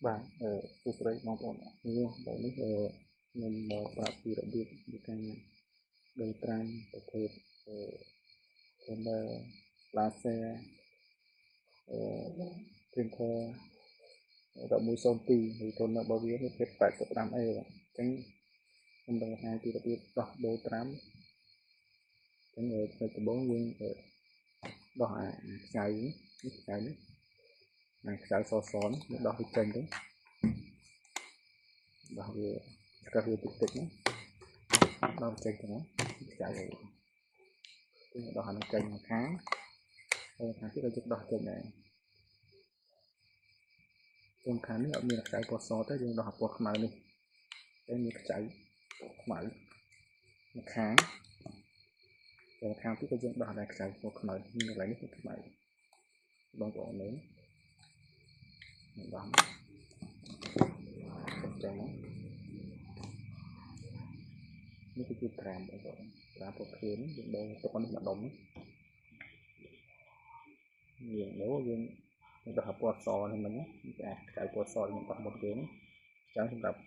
បាទសួស្តីបងប្អូននេះថ្ងៃនេះខ្ញុំមកប្រាប់ពីរបៀបនៃការដេញត្រាំប្រភេទThunder Laser Printer 1102 ហើយ Thunder របស់វាប្រភេទ 85A បាទអញ្ចឹងខ្ញុំបង្ហាញពីរបៀបដោះដូរត្រាំអញ្ចឹងនៅដំបូងយើងដោះខ្ចៅនេះខ្ចៅនេះខ្ចៅសសនេះយើងដោះវាចេញទៅដោះវាស្កាត់វាតិចតិចណាដោះចេញទៅណាខ្ចៅទៅដោះអានឹងចេញមកខាងខាងទៀតយើងដោះចេញដែរខាងនេះអត់មានខ្ចៅពណ៌សទេយើងដោះពណ៌ខ្មៅនេះតែមានខ្ចៅខ្មៅមកខាងខាងទៀតក៏យើងដោះដែរខ្ចៅពណ៌ខ្មៅមានកន្លែងនេះខ្មៅបងប្អូនមើលដោះចឹងនេះគឺជាត្រាំបងប្អូនត្រាំពណ៌ខៀវយើងដូរទុកនេះមកដុំយើងដូរយើងដោះពណ៌សនេះមិញគេខ្ចៅពណ៌សយើងដោះមុនគេនេះចឹងសម្រាប់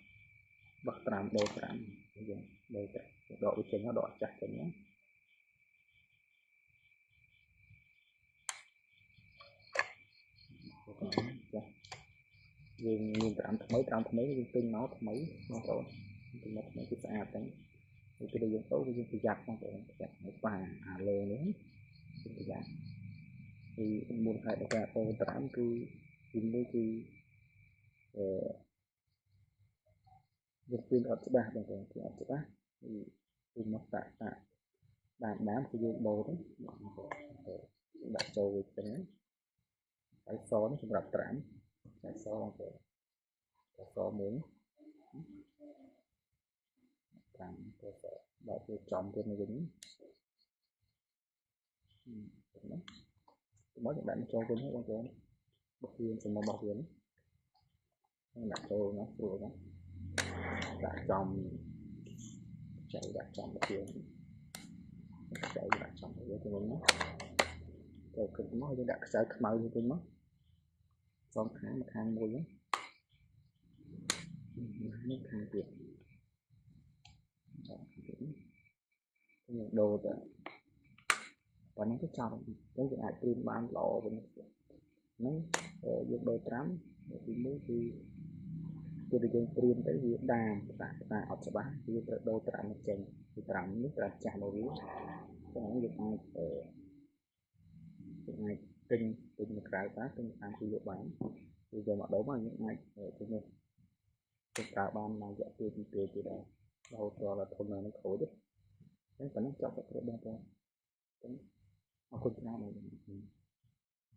ដោះត្រាំដូរត្រាំយើងដូរដកវាចេញដកចាស់ចេញណាយើងមានត្រាំថ្មីយើងទិញមកថ្មីបងប្អូនទិញមកថ្មីគឺស្អាតហ្នឹងពេលយើងទៅយើងប្រយ័ត្នបងប្អូនប្រយ័ត្នឲ្យប៉ះអាលើនេះប្រយ័ត្នពីមូលហេតុនៃការដូរត្រាំគឺទី1គឺយើងពេញអត់ច្បាស់បងប្អូនគឺអត់ច្បាស់គឺមកដាក់ដាមគឺយើងដូរទៅដាក់ចូលវាចឹងហើយសនេះសម្រាប់ត្រាំហើយសបងប្អូនសមួយត្រាំទៅសដល់វាចំទៅវិញណាមកដាក់ចូលវិញបងប្អូនបោះវាសម្រាប់បោះវាដាក់ចូលណាស្រួលណាដាក់ចំចៅដាក់ចំទៅចៅដាក់ចំទៅវិញណាចូលគិតមកយើងដាក់ខ្ចៅខ្មៅទៅវិញមកសងខាងមួយខាងមួយនេះខាងទៀតយើងដូរទៅប៉ុណ្ណឹងទៅចប់អញ្ចឹងយើងអាចត្រៀមបានល្អវិញហ្នឹងយើងដូរត្រាំទី1គឺពេលយើងត្រៀមទៅវាដាមតាអត់ច្បាស់វាត្រូវដូរត្រាំចេញពីត្រាំនេះត្រាំចាស់មកវាចឹងយើងអាចទិញនៅក្រៅបានទិញតាមទីលក់បានគឺយកមកដូរមកយើងអាចទិញប្រើបានមួយរយៈពេល2ពេលទៀតដែររហូតដល់ធននឹងខូចទេចឹងប៉ុណ្ណឹងចប់ទៅបងប្អូន